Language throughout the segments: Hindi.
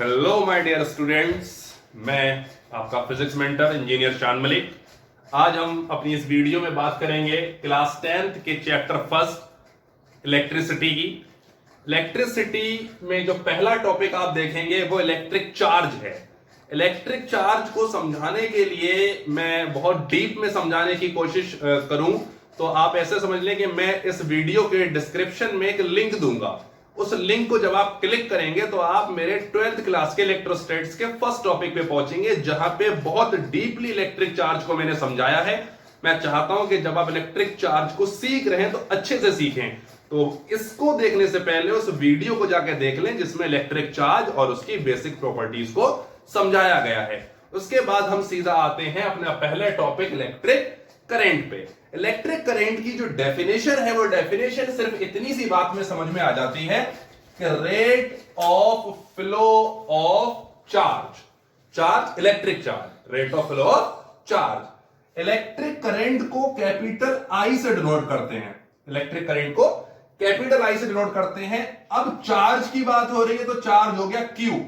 हेलो माय डियर स्टूडेंट्स, मैं आपका फिजिक्स मेंटर इंजीनियर चांद मलिक। आज हम अपनी इस वीडियो में बात करेंगे क्लास 10th के चैप्टर फर्स्ट इलेक्ट्रिसिटी की। इलेक्ट्रिसिटी में जो पहला टॉपिक आप देखेंगे वो इलेक्ट्रिक चार्ज है। इलेक्ट्रिक चार्ज को समझाने के लिए मैं बहुत डीप में समझाने की कोशिश करूं तो आप ऐसे समझ लें कि मैं इस वीडियो के डिस्क्रिप्शन में एक लिंक दूंगा। उस लिंक को जब आप क्लिक करेंगे तो आप मेरे 12th क्लास के इलेक्ट्रोस्टैटिक्स के फर्स्ट टॉपिक पे पहुंचेंगे, जहां पे बहुत डीपली इलेक्ट्रिक चार्ज को मैंने समझाया है। मैं चाहता हूं कि जब आप इलेक्ट्रिक चार्ज को सीख रहे हैं तो अच्छे से सीखें। तो इसको देखने से पहले उस वीडियो को जाकर देख लें जिसमें इलेक्ट्रिक चार्ज और उसकी बेसिक प्रॉपर्टीज को समझाया गया है। उसके बाद हम सीधा आते हैं अपना पहले टॉपिक इलेक्ट्रिक करंट पे। इलेक्ट्रिक करंट की जो डेफिनेशन है वो डेफिनेशन सिर्फ इतनी सी बात में समझ में आ जाती है कि rate of flow of charge electric charge, rate of flow of charge. Electric current को कैपिटल आई से डिनोट करते हैं। इलेक्ट्रिक करंट को कैपिटल आई से डिनोट करते हैं। अब चार्ज की बात हो रही है तो चार्ज हो गया क्यू।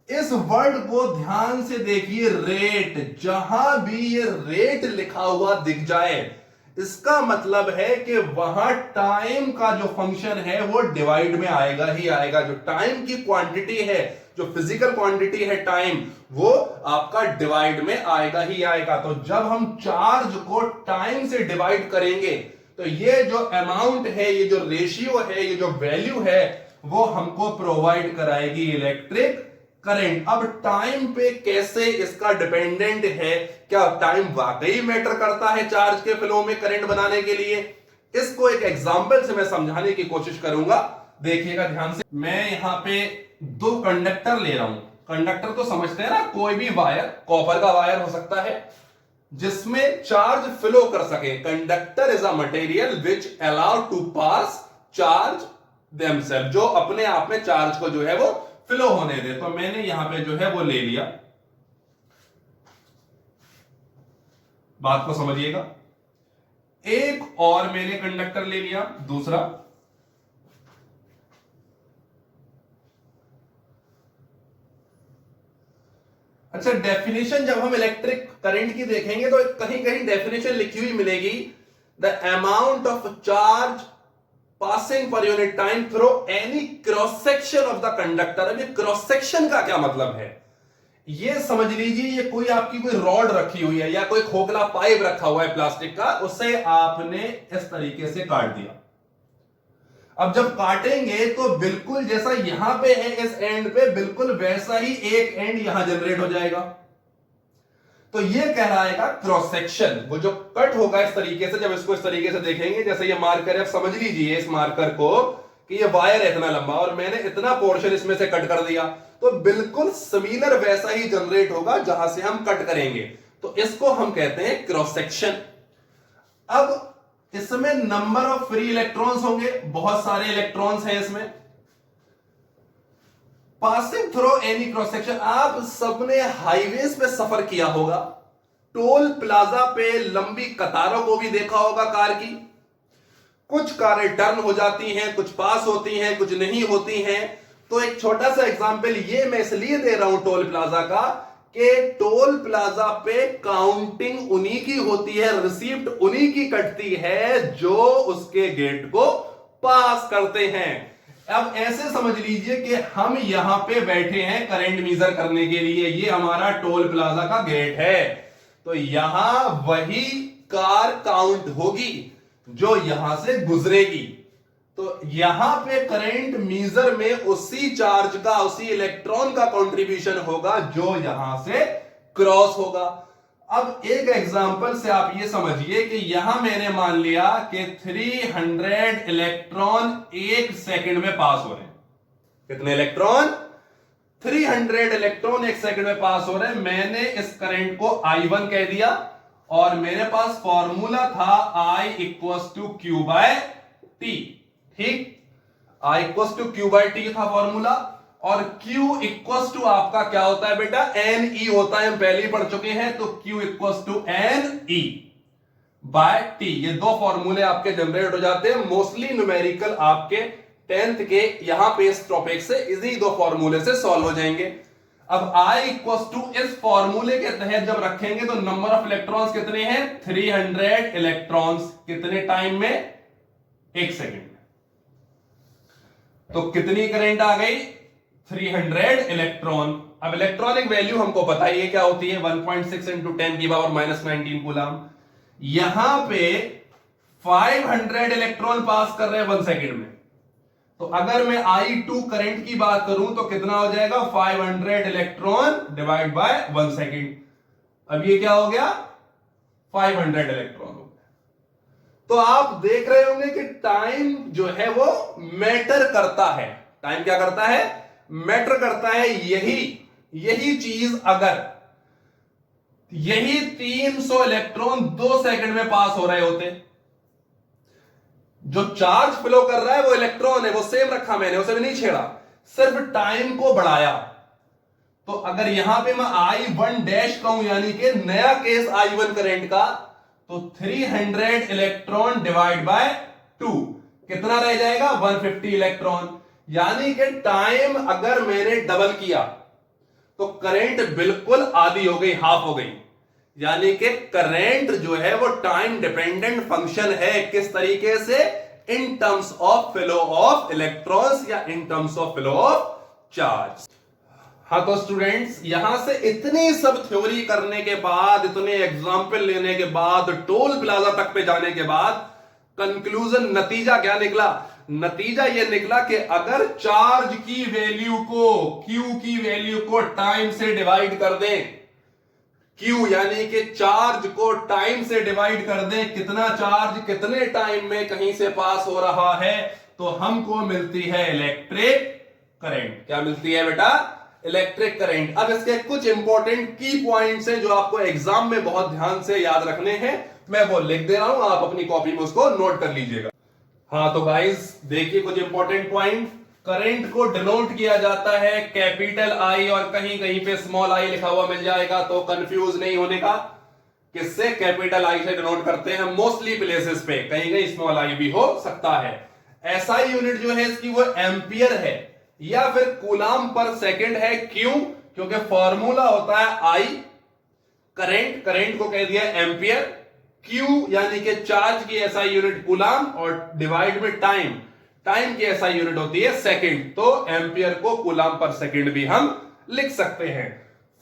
इस वर्ड को ध्यान से देखिए, रेट। जहां भी ये रेट लिखा हुआ दिख जाए इसका मतलब है कि वहां टाइम का जो फंक्शन है वो डिवाइड में आएगा ही आएगा। जो टाइम की क्वांटिटी है, जो फिजिकल क्वांटिटी है टाइम, वो आपका डिवाइड में आएगा ही आएगा। तो जब हम चार्ज को टाइम से डिवाइड करेंगे तो ये जो अमाउंट है, ये जो रेशियो है, ये जो वैल्यू है, वो हमको प्रोवाइड कराएगी इलेक्ट्रिक करंट। अब टाइम पे कैसे इसका डिपेंडेंट है? क्या टाइम वाकई मैटर करता है चार्ज के फ्लो में करंट बनाने के लिए? इसको एक एग्जांपल से मैं समझाने की कोशिश करूंगा। देखिएगा ध्यान से। मैं यहां पे दो कंडक्टर ले रहा हूं। कंडक्टर तो समझते हैं ना, कोई भी वायर, कॉपर का वायर हो सकता है जिसमें चार्ज फ्लो कर सके। Conductor is a material which allow to pass charge themself, जो अपने आप में चार्ज को जो है वो फ्लो होने दे। तो मैंने यहां पे जो है वो ले लिया। बात को समझिएगा। एक और मैंने कंडक्टर ले लिया, दूसरा। अच्छा, डेफिनेशन जब हम इलेक्ट्रिक करंट की देखेंगे तो कहीं कहीं डेफिनेशन लिखी हुई मिलेगी, the amount of charge passing per unit time through any cross section of the conductor. अब ये क्रॉस सेक्शन का क्या मतलब है? ये समझ लीजिए, ये कोई आपकी कोई रॉड रखी हुई है या कोई खोखला पाइप रखा हुआ है प्लास्टिक का, उसे आपने इस तरीके से काट दिया। अब जब काटेंगे तो बिल्कुल जैसा यहां पे है इस एंड पे, बिल्कुल वैसा ही एक एंड यहां जनरेट हो जाएगा। तो ये कहलाएगा क्रॉस सेक्शन। वो जो कट होगा इस तरीके से, जब इसको इस तरीके से देखेंगे, जैसे ये मार्कर है, आप समझ लीजिए इस मार्कर को कि ये वायर है इतना लंबा और मैंने इतना पोर्शन इसमें से कट कर दिया, तो बिल्कुल सिमिलर वैसा ही जनरेट होगा जहां से हम कट करेंगे। तो इसको हम कहते हैं क्रॉस सेक्शन। अब इसमें नंबर ऑफ फ्री इलेक्ट्रॉन्स होंगे, बहुत सारे इलेक्ट्रॉन्स हैं इसमें। Passing through any cross section. आप सबने हाईवेज पे सफर किया होगा, टोल प्लाजा पे लंबी कतारों को भी देखा होगा कार की। कुछ कारें टर्न हो जाती हैं, कुछ पास होती हैं, कुछ नहीं होती हैं। तो एक छोटा सा एग्जांपल ये मैं इसलिए दे रहा हूं टोल प्लाजा का कि टोल प्लाजा पे काउंटिंग उन्हीं की होती है, रिसीप्ट उन्हीं की कटती है जो उसके गेट को पास करते हैं। अब ऐसे समझ लीजिए कि हम यहां पे बैठे हैं करंट मीजर करने के लिए। ये हमारा टोल प्लाजा का गेट है, तो यहां वही कार काउंट होगी जो यहां से गुजरेगी। तो यहां पे करंट मीजर में उसी चार्ज का, उसी इलेक्ट्रॉन का कंट्रीब्यूशन होगा जो यहां से क्रॉस होगा। अब एक एग्जांपल से आप ये समझिए कि यहां मैंने मान लिया कि 300 इलेक्ट्रॉन एक सेकंड में पास हो रहे हैं। कितने इलेक्ट्रॉन? 300 इलेक्ट्रॉन एक सेकंड में पास हो रहे हैं। मैंने इस करंट को I1 कह दिया और मेरे पास फॉर्मूला था I equals to Q by T। ठीक, I equals to Q by T था फॉर्मूला, और Q इक्वल्स टू आपका क्या होता है बेटा? NE होता है, हम पहले ही पढ़ चुके हैं। तो Q equals to NE by T। ये दो फॉर्मूले आपके जनरेट हो जाते हैं। मोस्टली न्यूमेरिकल आपके 10th के यहां पे इस टॉपिक से इसी दो फॉर्मूले से सॉल्व हो जाएंगे। अब I इक्वल टू इस फॉर्मूले के तहत जब रखेंगे तो नंबर ऑफ इलेक्ट्रॉन्स कितने हैं? 300 इलेक्ट्रॉन्स। कितने टाइम में? 1 सेकेंड में। तो कितनी करंट आ गई? 300 इलेक्ट्रॉन। अब इलेक्ट्रॉनिक वैल्यू हमको पता ही है क्या होती है, 1.6 इंटू 10⁻⁻19 कूलम। यहां पे 500 इलेक्ट्रॉन पास कर रहे हैं 1 सेकेंड में। तो अगर मैं I2 करंट की बात करूं तो कितना हो जाएगा? 500 इलेक्ट्रॉन डिवाइड बाय 1 सेकेंड। अब ये क्या हो गया? 500 इलेक्ट्रॉन हो गया। तो आप देख रहे होंगे कि टाइम जो है वो मैटर करता है। टाइम क्या करता है? मैटर करता है। यही चीज अगर यही 300 इलेक्ट्रॉन 2 सेकंड में पास हो रहे होते, जो चार्ज फ्लो कर रहा है वो इलेक्ट्रॉन है, वो सेम रखा मैंने, उसे भी नहीं छेड़ा, सिर्फ टाइम को बढ़ाया। तो अगर यहां पे मैं I1 डैश कहूं, यानी कि नया केस I1 करंट का, तो 300 इलेक्ट्रॉन डिवाइड बाय 2 कितना रह जाएगा? 150 इलेक्ट्रॉन। यानी कि टाइम अगर मैंने डबल किया तो करंट बिल्कुल आधी हो गई, हाफ हो गई। यानी कि करंट जो है वो टाइम डिपेंडेंट फंक्शन है। किस तरीके से? In terms of flow of electrons या in terms of flow of charge. हाँ, तो स्टूडेंट्स यहां से इतनी सब थ्योरी करने के बाद, इतने एग्जाम्पल लेने के बाद, टोल प्लाजा तक पे जाने के बाद कंक्लूजन, नतीजा क्या निकला? नतीजा यह निकला कि अगर चार्ज की वैल्यू को, Q की वैल्यू को टाइम से डिवाइड कर दें, Q यानी कि चार्ज को टाइम से डिवाइड कर दें, कितना चार्ज कितने टाइम में कहीं से पास हो रहा है, तो हमको मिलती है इलेक्ट्रिक करंट। क्या मिलती है बेटा? Electric current. अब इसके कुछ इंपॉर्टेंट की पॉइंट्स हैं जो आपको एग्जाम में बहुत ध्यान से याद रखने हैं, मैं वो लिख दे रहा हूं, आप अपनी कॉपी में उसको नोट कर लीजिएगा। हाँ, तो गाइस देखिए कुछ इंपॉर्टेंट पॉइंट। करंट को डिनोट किया जाता है कैपिटल I, और कहीं कहीं पे स्मॉल I लिखा हुआ मिल जाएगा, तो कंफ्यूज नहीं होने का। किससे? कैपिटल I से डिनोट करते हैं मोस्टली प्लेसेस पे, कहीं कहीं स्मॉल I भी हो सकता है। SI यूनिट जो है इसकी वो एम्पियर है, या फिर कूलाम पर सेकंड है। क्यों? क्योंकि फॉर्मूला होता है I, करंट को कह दिया एम्पियर, Q यानी कि चार्ज की SI यूनिट कूलाम, और डिवाइड में टाइम की SI यूनिट होती है सेकंड। तो एम्पियर को कूलाम पर सेकंड भी हम लिख सकते हैं।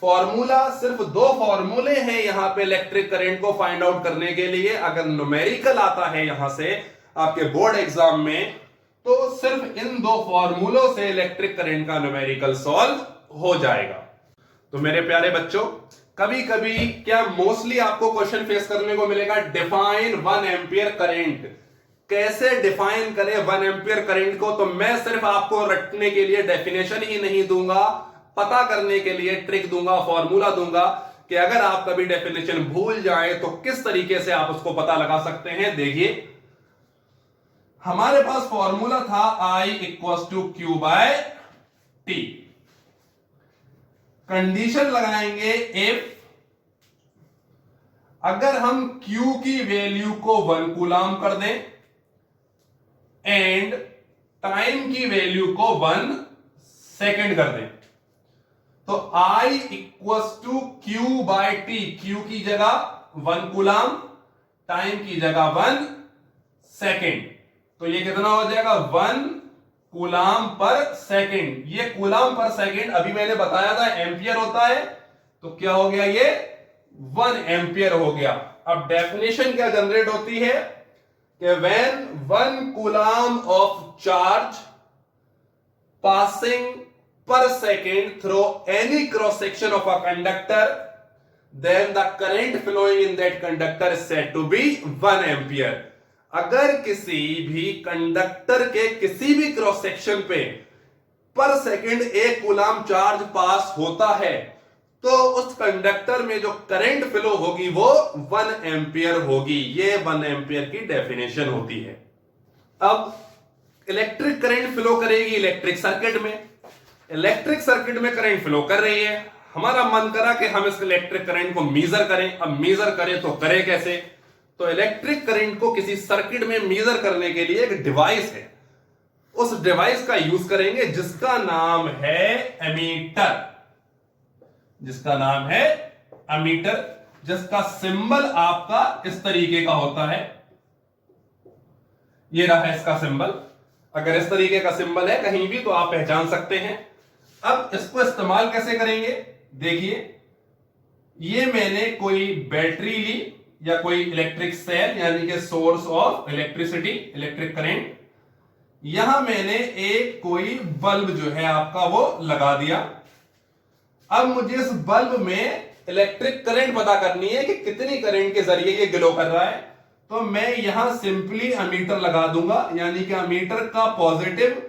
फॉर्मूला, सिर्फ 2 फॉर्मूले हैं यहां पे इलेक्ट्रिक करंट को फाइंड आउट करने के लिए। अगर न्यूमेरिकल आता है यहां से आपके बोर्ड एग्जाम में, तो सिर्फ इन 2 फॉर्मूलों से इलेक्ट्रिक करंट का न्यूमेरिकल सॉल्व हो जाएगा। तो मेरे प्यारे बच्चों, कभी कभी क्या मोस्टली आपको क्वेश्चन फेस करने को मिलेगा, डिफाइन 1 एम्पियर करंट। कैसे डिफाइन करें 1 एम्पियर करंट को? तो मैं सिर्फ आपको रटने के लिए डेफिनेशन ही नहीं दूंगा, पता करने के लिए ट्रिक दूंगा, फॉर्मूला दूंगा कि अगर आप कभी डेफिनेशन भूल जाएं तो किस तरीके से आप उसको पता लगा सकते हैं। देखिए, हमारे पास फॉर्मूला था I equal to Q by T। Condition लगाएंगे इफ अगर हम Q की वैल्यू को 1 कूलाम कर दें एंड टाइम की वैल्यू को 1 सेकेंड कर दें, तो I equal to Q by T। Q की जगह 1 कूलाम, टाइम की जगह 1 सेकेंड, तो ये कितना हो जाएगा? 1 कूलाम पर सेकेंड। ये कूलाम पर सेकेंड अभी मैंने बताया था एम्पियर होता है, तो क्या हो गया? ये 1 एम्पियर हो गया। अब डेफिनेशन क्या जनरेट होती है कि when 1 coulomb of charge passing per second through any cross section of a conductor, then the current flowing in that conductor is said to be 1 ampere. अगर किसी भी कंडक्टर के किसी भी क्रॉस सेक्शन पे पर सेकंड 1 कूलाम चार्ज पास होता है, तो उस कंडक्टर में जो करंट फ्लो होगी वो 1 एम्पियर होगी। ये 1 एम्पियर की डेफिनेशन होती है। अब इलेक्ट्रिक करंट फ्लो करेगी इलेक्ट्रिक सर्किट में, इलेक्ट्रिक सर्किट में करंट फ्लो कर रही है। हमारा मन करा कि हम इस इलेक्ट्रिक करंट को मेजर करें। अब मेजर करें तो करें कैसे? तो इलेक्ट्रिक करंट को किसी सर्किट में मेजर करने के लिए एक डिवाइस है, उस डिवाइस का यूज करेंगे जिसका नाम है एमीटर। जिसका नाम है अमीटर, जिसका सिंबल आपका इस तरीके का होता है। ये रहा इसका सिंबल। अगर इस तरीके का सिंबल है कहीं भी तो आप पहचान सकते हैं। अब इसको इस्तेमाल कैसे करेंगे, देखिए ये मैंने कोई बैटरी ली या कोई इलेक्ट्रिक सेल यानी कि source of electricity, electric current, यहां मैंने एक कोई बल्ब जो है आपका वो लगा दिया। अब मुझे इस बल्ब में इलेक्ट्रिक करंट पता करनी है कि कितनी करंट के जरिए ये ग्लो कर रहा है। तो मैं यहां सिंपली अमीटर लगा दूंगा, यानी कि अमीटर का पॉजिटिव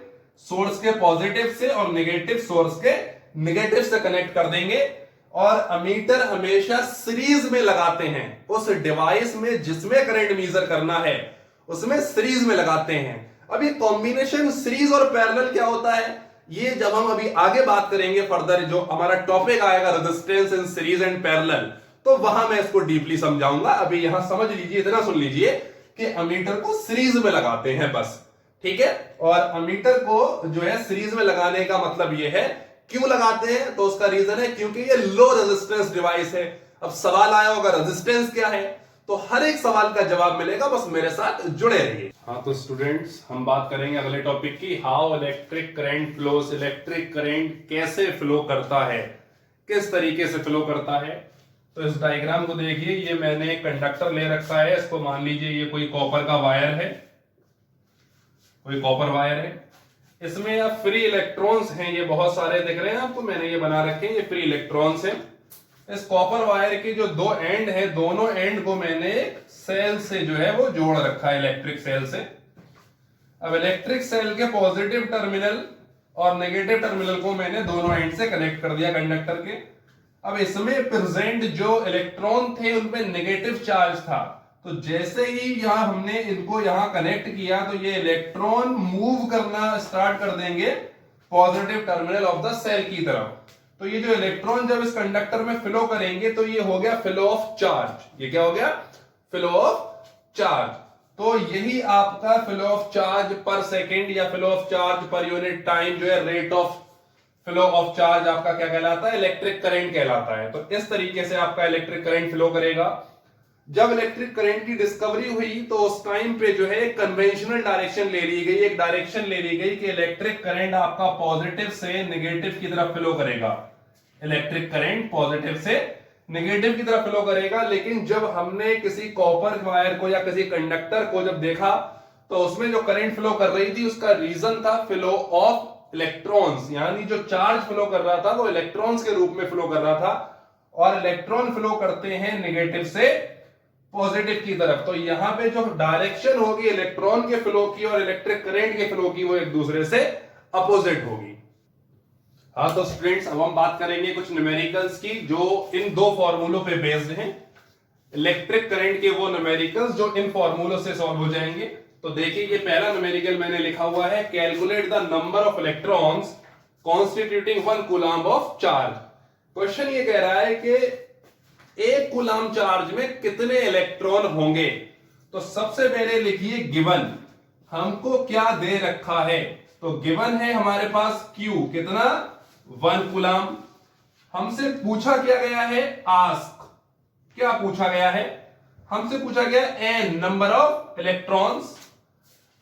सोर्स के पॉजिटिव से और नेगेटिव सोर्स के नेगेटिव से कनेक्ट कर देंगे। और अमीटर हमेशा सीरीज में लगाते हैं, उस डिवाइस में जिसमें करंट मेजर करना है उसमें सीरीज में लगाते हैं। अब ये कॉम्बिनेशन सीरीज और पैरेलल क्या होता है, ये जब हम अभी आगे बात करेंगे फर्दर, जो हमारा टॉपिक आएगा resistance in series and parallel, तो वहां मैं इसको डीपली समझाऊंगा। अभी यहां समझ लीजिए, इतना सुन लीजिए कि अमीटर को सीरीज में लगाते हैं बस, ठीक है। और अमीटर को जो है सीरीज में लगाने का मतलब ये है, क्यों लगाते हैं, तो उसका रीजन है क्योंकि ये लो रेजिस्टेंस डिवाइस है। अब सवाल आया होगा रेजिस्टेंस क्या है, तो हर एक सवाल का जवाब मिलेगा, बस मेरे साथ जुड़े रहिए। हाँ तो स्टूडेंट्स, हम बात करेंगे अगले टॉपिक की, how electric current flows. Electric current कैसे फ्लो करता है, किस तरीके से फ्लो करता है। तो इस डायग्राम को देखिए, ये मैंने एक कंडक्टर ले रखा है, इसको मान लीजिए ये कोई कॉपर का वायर है, कोई कॉपर वायर है। इसमें अब फ्री इलेक्ट्रॉन्स हैं, ये बहुत सारे दिख रहे हैं आपको, मैंने ये बना रखे हैं, ये फ्री इलेक्ट्रॉन्स हैं। इस कॉपर वायर के जो दो एंड है, दोनों एंड को मैंने सेल से जो है वो जोड़ रखा है, इलेक्ट्रिक सेल से। अब इलेक्ट्रिक सेल के पॉजिटिव टर्मिनल और नेगेटिव टर्मिनल को मैंने दोनों एंड से कनेक्ट कर दिया कंडक्टर के। अब इसमें प्रेजेंट जो इलेक्ट्रॉन थे उनपे नेगेटिव चार्ज था, तो जैसे ही यहां हमने इनको यहां कनेक्ट किया तो ये इलेक्ट्रॉन मूव करना स्टार्ट कर देंगे positive terminal of the cell की तरफ। तो ये जो इलेक्ट्रॉन जब इस कंडक्टर में फ्लो करेंगे तो ये हो गया फ्लो ऑफ चार्ज। ये क्या हो गया, फ्लो ऑफ चार्ज। तो यही आपका फ्लो ऑफ चार्ज पर सेकेंड या flow of charge per unit time जो है rate of flow of charge आपका क्या कहलाता है, इलेक्ट्रिक करंट कहलाता है। तो इस तरीके से आपका इलेक्ट्रिक करंट फ्लो करेगा। जब इलेक्ट्रिक करंट की डिस्कवरी हुई तो उस टाइम पे जो है कन्वेंशनल डायरेक्शन ले ली गई, एक डायरेक्शन ले ली गई कि इलेक्ट्रिक करंट आपका पॉजिटिव से नेगेटिव की तरफ फ्लो करेगा। इलेक्ट्रिक करंट पॉजिटिव से नेगेटिव की तरफ फ्लो करेगा। लेकिन जब हमने किसी कॉपर वायर को या किसी कंडक्टर को जब देखा तो उसमें जो करंट फ्लो कर रही थी उसका रीजन था फ्लो ऑफ इलेक्ट्रॉन्स, यानी जो चार्ज फ्लो कर रहा था वो इलेक्ट्रॉन्स के रूप में फ्लो कर रहा था। और इलेक्ट्रॉन फ्लो करते हैं नेगेटिव से पॉजिटिव की तरफ। तो यहां पे जो डायरेक्शन होगी इलेक्ट्रॉन के फ्लो की और इलेक्ट्रिक करंट के फ्लो की वो एक दूसरे से अपोजिट होगी। हाँ तो स्टूडेंट्स, अब हम बात करेंगे कुछ न्यूमेरिकल्स की जो इन दो फॉर्मूलों पे बेस्ड हैं। इलेक्ट्रिक करंट के वो न्यूमेरिकल्स जो इन फॉर्मूलों से सॉल्व हो जाएंगे। तो देखिए ये पहला न्यूमेरिकल मैंने लिखा हुआ है, calculate the number of electrons constituting 1 coulomb of charge. Question ये कह रहा है कि 1 कूलम्ब चार्ज में कितने इलेक्ट्रॉन होंगे। तो सबसे पहले लिखिए गिवन, हमको क्या दे रखा है। तो गिवन है हमारे पास Q कितना, 1 कूलम्ब। हमसे पूछा क्या गया है, आस्क, क्या पूछा गया है, हमसे पूछा गया n नंबर ऑफ इलेक्ट्रॉन्स।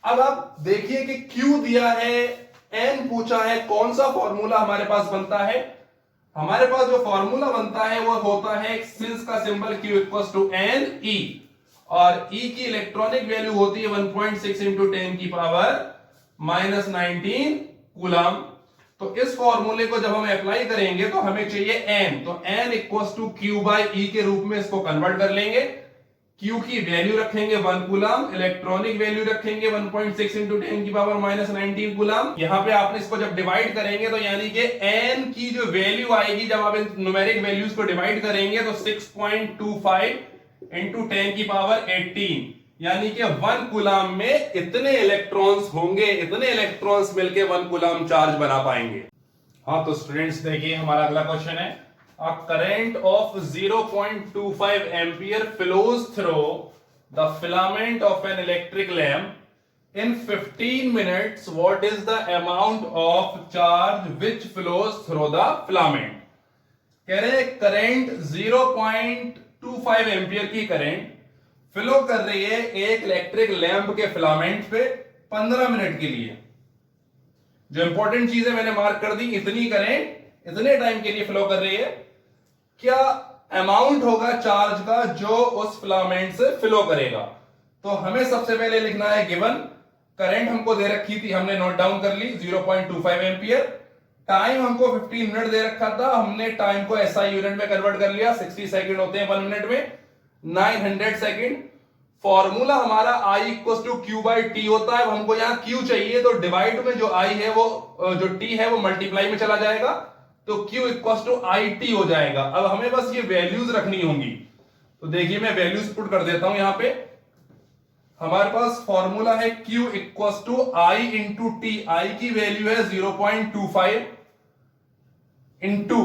अब आप देखिए कि Q दिया है, n पूछा है, कौन सा फॉर्मूला हमारे पास बनता है। हमारे पास जो फॉर्मूला बनता है वो होता है सिंस का symbol Q equals to n E, और E की इलेक्ट्रॉनिक वैल्यू होती है 1.6 इंटू 10 की पावर -19 कूलम्ब। तो इस फॉर्मूले को जब हम अप्लाई करेंगे तो हमें चाहिए n, तो n equals to Q by E के रूप में इसको कन्वर्ट कर लेंगे। Q की वैल्यू रखेंगे 1 कूलम्ब, इलेक्ट्रॉनिक वैल्यू रखेंगे 1.6 इंटू 10 की पावर -19 कूलम्ब। यहां पे आपने इसको जब डिवाइड करेंगे तो यानी कि n की जो वैल्यू आएगी जब आप इन न्यूमेरिक वैल्यूज को डिवाइड करेंगे तो 6.25 इंटू 10 की पावर 18, यानी कि 1 कूलम्ब में इतने इलेक्ट्रॉन्स होंगे, इतने इलेक्ट्रॉन्स मिलके 1 कूलम्ब चार्ज बना पाएंगे। हाँ तो स्टूडेंट्स देखिए हमारा अगला क्वेश्चन है, a current of 0.25 ampere flows through the filament of an electric lamp in 15 minutes. What is the amount of charge which flows through the filament? कह रहे हैं करंट 0.25 एम्पियर की करंट फ्लो कर रही है एक इलेक्ट्रिक लैंप के फिलामेंट पे 15 मिनट के लिए। जो इंपॉर्टेंट चीज है मैंने मार्क कर दी, इतनी करंट इतने टाइम के लिए फ्लो कर रही है। क्या अमाउंट होगा चार्ज का जो उस फिलामेंट से फ्लो करेगा? तो हमें सबसे पहले लिखना है गिवन करंट हमको दे रखी थी, हमने नोट डाउन कर ली 0.25 एम्पियर। टाइम हमको 15 मिनट दे रखा था, हमने टाइम को एसआई यूनिट में कन्वर्ट कर लिया। 60 सेकंड होते हैं 1 मिनट में, 900 सेकंड। फॉर्मूला हमारा I equal to Q by T होता है। अब हमको यहाँ Q चाहिए तो डिवाइड में जो I है वो जो T है वो मल्टीप्लाई में चला जाएगा, तो Q equal to I T हो जाएगा। अब हमें बस ये वैल्यूज रखनी होंगी, तो देखिए मैं वैल्यूज पुट कर देता हूं यहां पे। हमारे पास फॉर्मूला है Q equal to I into T. I की वैल्यू है 0.25 इंटू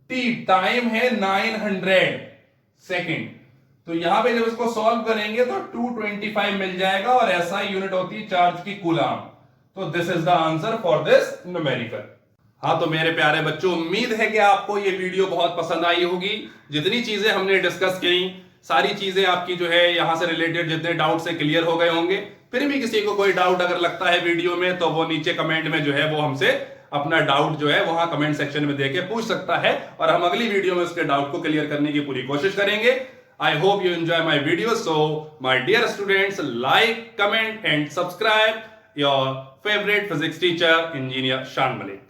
टी, टाइम है 900 सेकेंड। तो यहां पे जब इसको सॉल्व करेंगे तो 225 मिल जाएगा, और ऐसा यूनिट होती है चार्ज की कूलाम। तो this is the answer for this numerical. हाँ तो मेरे प्यारे बच्चों, उम्मीद है कि आपको ये वीडियो बहुत पसंद आई होगी। जितनी चीजें हमने डिस्कस की, सारी चीजें आपकी जो है यहां से रिलेटेड जितने डाउट से क्लियर हो गए होंगे। फिर भी किसी को कोई डाउट अगर लगता है वीडियो में, तो वो नीचे कमेंट में जो है वो हमसे अपना डाउट जो है वहां कमेंट सेक्शन में देके पूछ सकता है, और हम अगली वीडियो में उसके डाउट को क्लियर करने की पूरी कोशिश करेंगे। I hope you enjoy my video. So, my dear students, like, comment and subscribe your favorite physics teacher, Engineer Shan Malik.